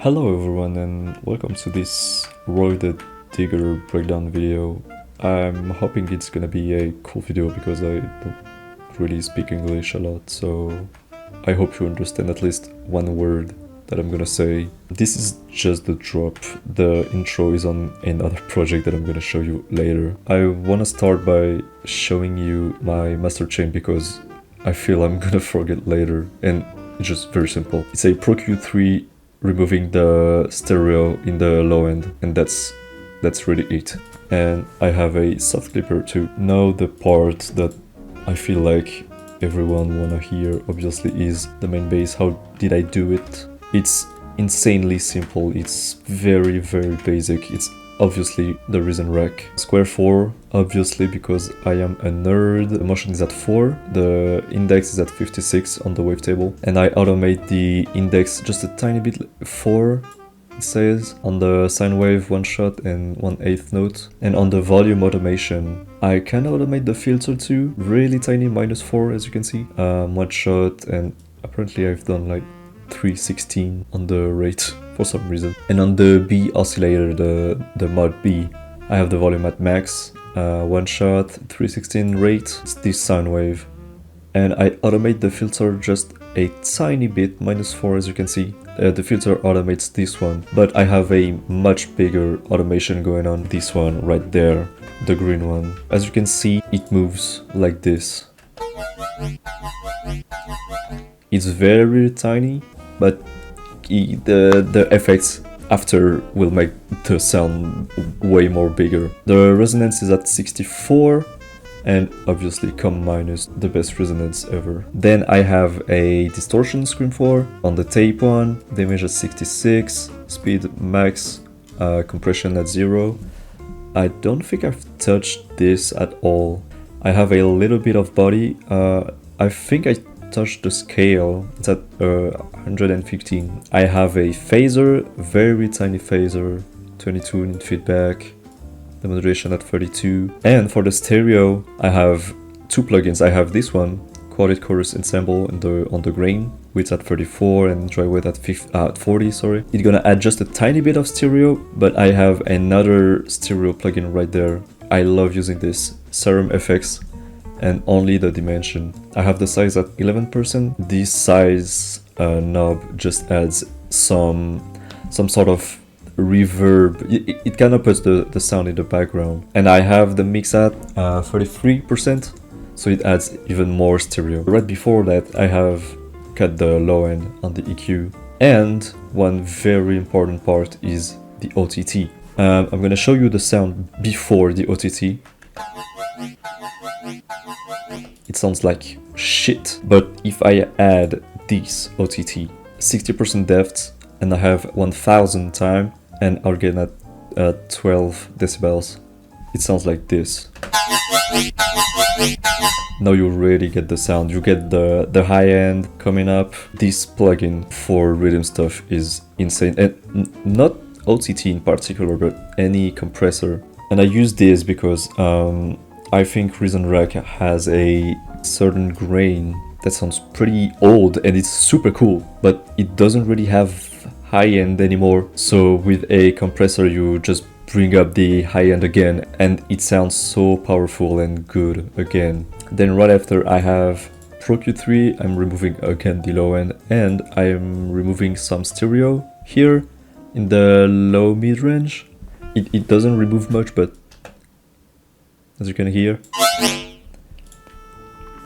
Hello everyone and welcome to this Roi The Digger breakdown video. I'm hoping it's gonna be a cool video because I don't really speak English a lot, so I hope you understand at least one word that I'm gonna say. This is just the drop. The intro is on another project that I'm gonna show you later. I wanna start by showing you my master chain because I feel I'm gonna forget later, and it's just very simple. It's a 𝗥𝗢𝗜 removing the stereo in the low end, and that's really it. And I have a soft clipper too. Now the part that I feel like everyone wanna hear obviously is the main bass. How did I do it? It's insanely simple. It's very basic. It's obviously the reason rack. Square 4, obviously, because I am a nerd. The motion is at 4, the index is at 56 on the wavetable, and I automate the index just a tiny bit, 4 it says, on the sine wave 1 shot and 1/8 note. And on the volume automation, I can automate the filter too, really tiny, -4 as you can see, 1 shot, and apparently I've done like 316 on the rate for some reason. And on the B oscillator, the mod B, I have the volume at max, 1 shot, 316 rate. It's this sine wave. And I automate the filter just a tiny bit, -4 as you can see. The filter automates this one, but I have a much bigger automation going on. This one right there, the green one. As you can see, it moves like this. It's very tiny, but the effects after will make the sound way more bigger. The resonance is at 64, and obviously minus the best resonance ever. Then I have a distortion scream 4 on the tape one, damage at 66, speed max, compression at 0. I don't think I've touched this at all. I have a little bit of body. I think I touch the scale. It's at 115. I have a phaser, very tiny phaser, 22 in feedback, the modulation at 32. And for the stereo, I have two plugins. I have this one, Quality Chorus Ensemble, on the grain, which at 34, and dry wet at 40. Sorry, it's gonna add just a tiny bit of stereo, but I have another stereo plugin right there. I love using this, Serum FX, and only the dimension. I have the size at 11%. This size knob just adds some sort of reverb. It kind of puts the sound in the background. And I have the mix at 33%, so it adds even more stereo. Right before that, I have cut the low end on the EQ. And one very important part is the OTT. I'm gonna show you the sound before the OTT. It sounds like shit, but if I add this OTT, 60% depth, and I have 1000 time, and I'll get at 12 decibels, it sounds like this. Now you really get the sound. You get the high end coming up. This plugin for rhythm stuff is insane, and not OTT in particular, but any compressor. And I use this because I think Reason Rack has a certain grain that sounds pretty old and it's super cool, but it doesn't really have high end anymore. So with a compressor, you just bring up the high end again, and it sounds so powerful and good again. Then right after, I have 𝗥𝗢𝗜. I'm removing again the low end, and I'm removing some stereo here in the low mid range. It doesn't remove much, but as you can hear.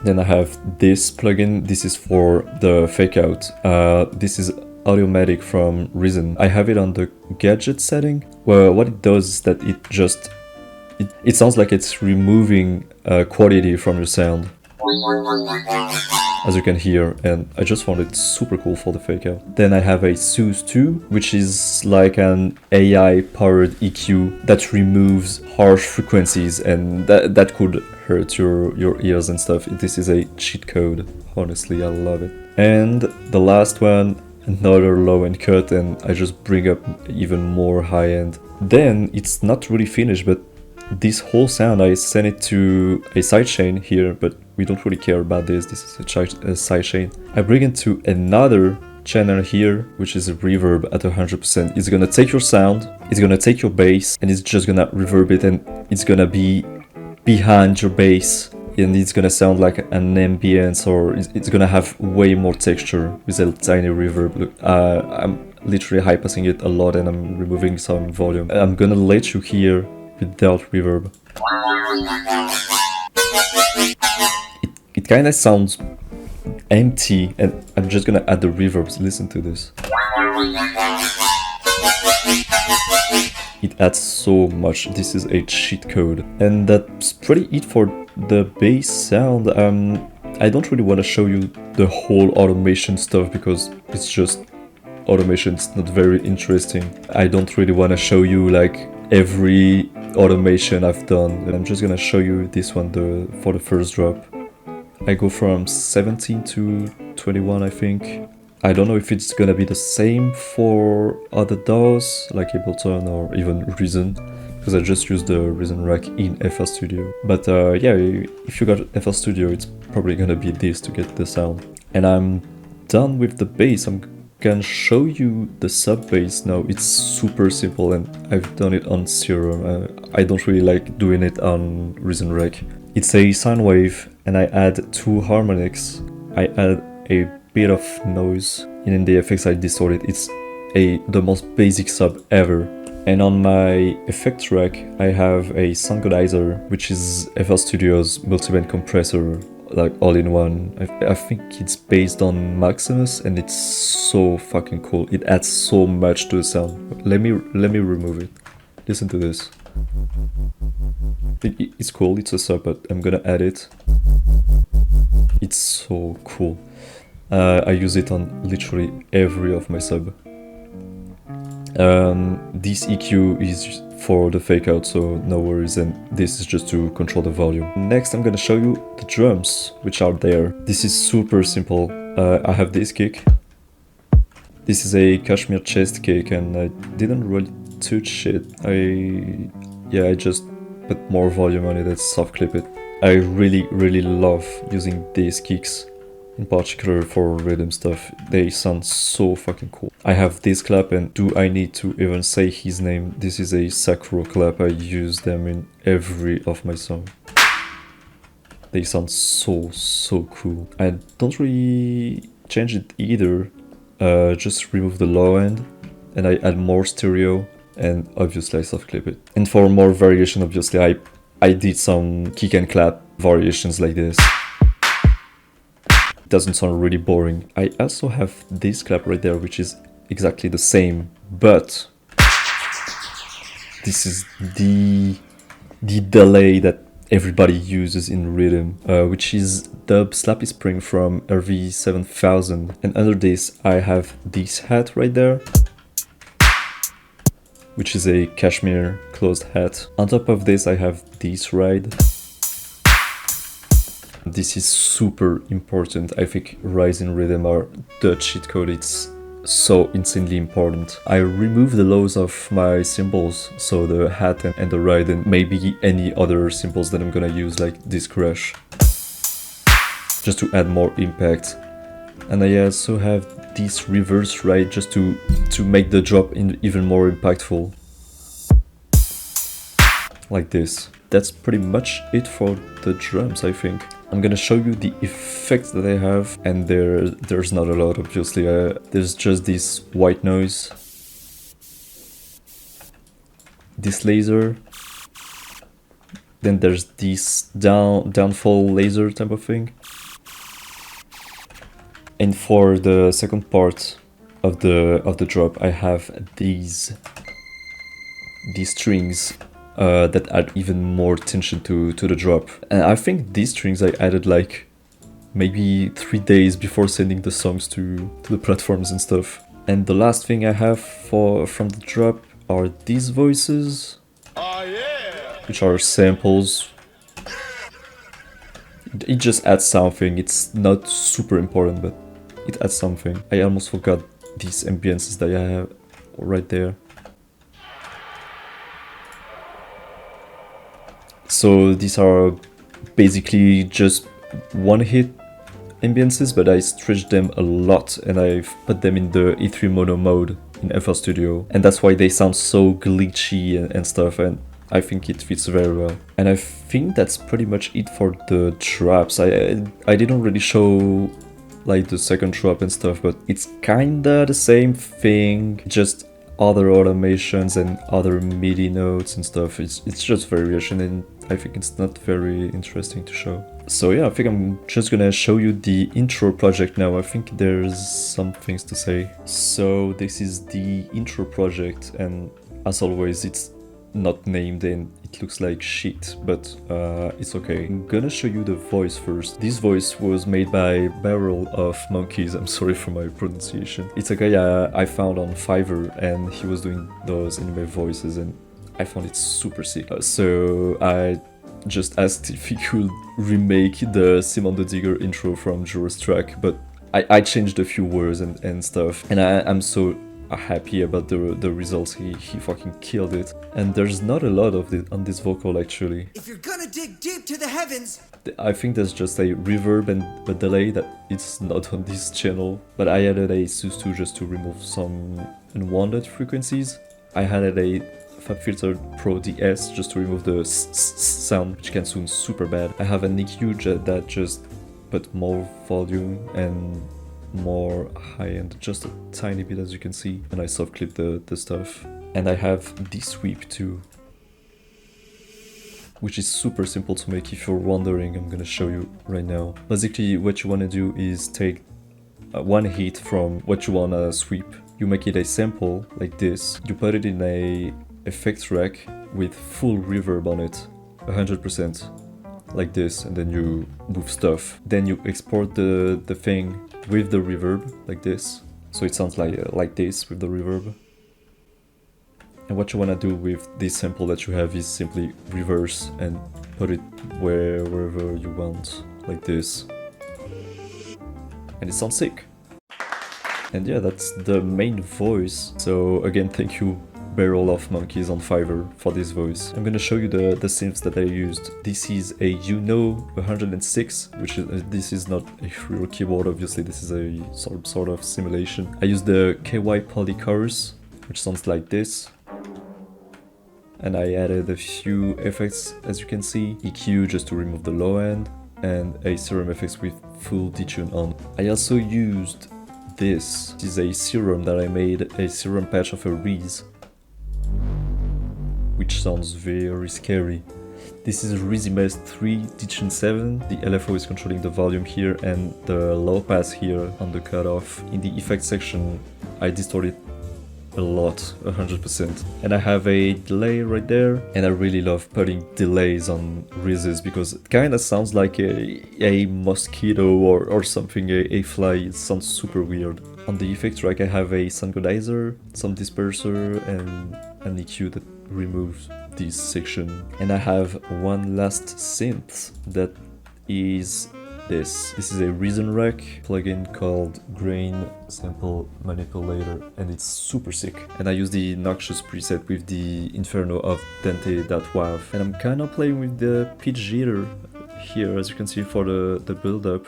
Then I have this plugin. This is for the fake out. This is Audiomatic from Reason. I have it on the gadget setting. Well, what it does is that it sounds like it's removing quality from your sound, as you can hear, and I just found it super cool for the fake out. Then I have a 𝗏𝗡 2, which is like an AI powered EQ that removes harsh frequencies, and that could hurt your ears and stuff. This is a cheat code. Honestly, I love it. And the last one, another low end cut, and I just bring up even more high end. Then it's not really finished, but this whole sound, I send it to a sidechain here, but we don't really care about this. This is a sidechain. I bring it to another channel here, which is a reverb at 100%. It's gonna take your sound, it's gonna take your bass, and it's just gonna reverb it, and it's gonna be behind your bass, and it's gonna sound like an ambience, or it's gonna have way more texture with a tiny reverb. Look, I'm literally high passing it a lot, and I'm removing some volume. I'm gonna let you hear without reverb. It kind of sounds empty, and I'm just gonna add the reverbs. Listen to this. It adds so much. This is a cheat code, and that's pretty it for the bass sound. I don't really want to show you the whole automation stuff because it's just automation. It's not very interesting. I don't really want to show you like every automation I've done, and I'm just gonna show you this one for the first drop. I go from 17 to 21, I think. I don't know if it's gonna be the same for other DAWs like Ableton or even Reason, because I just used the Reason rack in FL Studio. But yeah, if you got FL Studio, it's probably gonna be this to get the sound. And I'm done with the bass. I'm gonna show you the sub bass now. It's super simple, and I've done it on Serum. I don't really like doing it on Reason rack. It's a sine wave, and I add 2 harmonics. I add a bit of noise, and in the effects I distort it. It's the most basic sub ever. And on my effect track I have a Soundgodizer, which is FL Studio's multiband compressor, like all in one. I think it's based on Maximus, and it's so fucking cool. It adds so much to the sound. Let me remove it. Listen to this. It's cool, it's a sub, but I'm gonna add it. It's so cool. I use it on literally every of my sub. This EQ is for the fake out, so no worries, and this is just to control the volume. Next I'm gonna show you the drums, which are there. This is super simple. I have this kick. This is a Kashmir chest kick, and I didn't really touch it. I just put more volume on it and soft clip it. I really love using these kicks, in particular for rhythm stuff. They sound so fucking cool. I have this clap, and do I need to even say his name? This is a Sakura clap. I use them in every of my songs. They sound so cool. I don't really change it either. Just remove the low end, and I add more stereo, and obviously I soft clip it. And for more variation, obviously I did some kick and clap variations like this. It doesn't sound really boring. I also have this clap right there, which is exactly the same, but this is the delay that everybody uses in rhythm, which is Dub Slappy Spring from 𝗥𝗢𝗜 and under this I have this hat right there, which is a cashmere closed hat. On top of this I have this ride. This is super important. I think rides in rhythm are the cheat code. It's so insanely important. I remove the lows of my cymbals, so the hat and the ride, and maybe any other cymbals that I'm gonna use, like this crash, just to add more impact. And I also have this reverse ride just to make the drop even more impactful, like this. That's pretty much it for the drums, I think. I'm gonna show you the effects that I have, and there's not a lot, obviously. There's just this white noise, this laser, then there's this downfall laser type of thing. And for the second part of the drop, I have these strings that add even more tension to the drop. And I think these strings I added like maybe 3 days before sending the songs to the platforms and stuff. And the last thing I have from the drop are these voices, which are samples. It just adds something. It's not super important, but it adds something. I almost forgot these ambiences that I have right there. So these are basically just one hit ambiances, but I stretched them a lot and I've put them in the E3 mono mode in FL Studio, and that's why they sound so glitchy and stuff, and I think it fits very well. And I think that's pretty much it for the traps. I didn't really show like the second trap and stuff, but it's kinda the same thing, just other automations and other MIDI notes and stuff. It's just variation, and I think it's not very interesting to show. So yeah, I think I'm just gonna show you the intro project now. I think there's some things to say. So this is the intro project, and as always it's not named and it looks like shit, but it's okay. I'm gonna show you the voice first. This voice was made by Barrel of Monkeys. I'm sorry for my pronunciation. It's a guy I found on Fiverr, and he was doing those anime voices, and I found it super sick. So I just asked if he could remake the Simon the Digger intro from Juro's track, but I changed a few words and stuff, and I'm so happy about the results. He fucking killed it, and there's not a lot of it on this vocal actually. If you're gonna dig deep to the heavens, I think there's just a reverb and a delay that it's not on this channel, but I added a sus2 just to remove some unwanted frequencies. I added a FabFilter Pro DS just to remove the sound, which can sound super bad. I have an EQ that just put more volume and more high-end, just a tiny bit as you can see, and I soft clip the stuff. And I have this sweep too, which is super simple to make. If you're wondering, I'm gonna show you right now. Basically what you want to do is take one hit from what you want to sweep, you make it a sample like this, you put it in a effects rack with full reverb on it, 100%, like this, and then you move stuff. Then you export the thing with the reverb, like this, so it sounds like this with the reverb. And what you want to do with this sample that you have is simply reverse and put it wherever you want, like this. And it sounds sick. And yeah, that's the main voice. So again, thank you Barrel of Monkeys on Fiverr for this voice. I'm gonna show you the synths that I used. This is a 𝗥𝗢𝗜 𝗧𝗛𝗘, which is this is not a real keyboard, obviously. This is a sort of simulation. I used the 𝗥𝗢𝗜 𝗧𝗛𝗘, which sounds like this. And I added a few effects, as you can see. EQ just to remove the low end, and a serum effects with full detune on. I also used this. This is a serum that I made, a serum patch of a Reese, which sounds very scary. This is Reese 3 Ditchin 7. The LFO is controlling the volume here and the low pass here on the cutoff. In the effects section, I distorted a lot, 100%. And I have a delay right there, and I really love putting delays on Reeses because it kind of sounds like a mosquito or something, a fly. It sounds super weird. On the effects track I have a synchronizer, some disperser, and an EQ that removes this section. And I have one last synth that is this. This is a Reason Rack plugin called Grain Sample Manipulator, and it's super sick. And I use the Noxious preset with the Inferno of Dante.wav. And I'm kind of playing with the pitch jitter here, as you can see, for the build-up.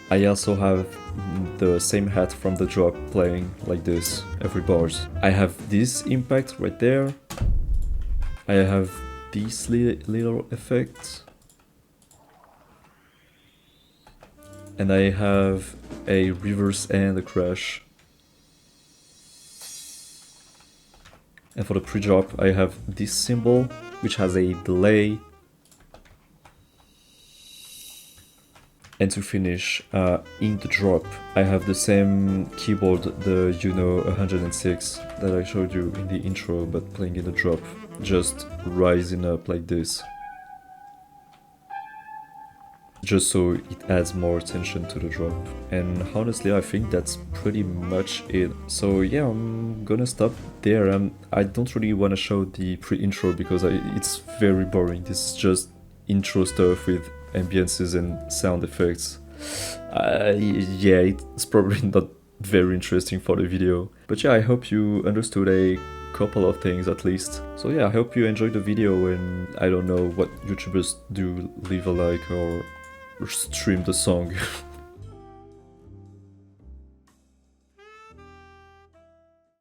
I also have the same hat from the drop playing like this every bars. I have this impact right there. I have these little effects. And I have a reverse and a crash. And for the pre-drop I have this symbol, which has a delay. And to finish, in the drop, I have the same keyboard, the 𝗥𝗢𝗜 that I showed you in the intro, but playing in the drop, just rising up like this. Just so it adds more attention to the drop. And honestly, I think that's pretty much it. So yeah, I'm gonna stop there. I don't really want to show the pre-intro because it's very boring. This is just intro stuff with ambiances and sound effects. Yeah, it's probably not very interesting for the video. But yeah, I hope you understood a couple of things at least. So yeah, I hope you enjoyed the video, and I don't know what YouTubers do, leave a like or stream the song.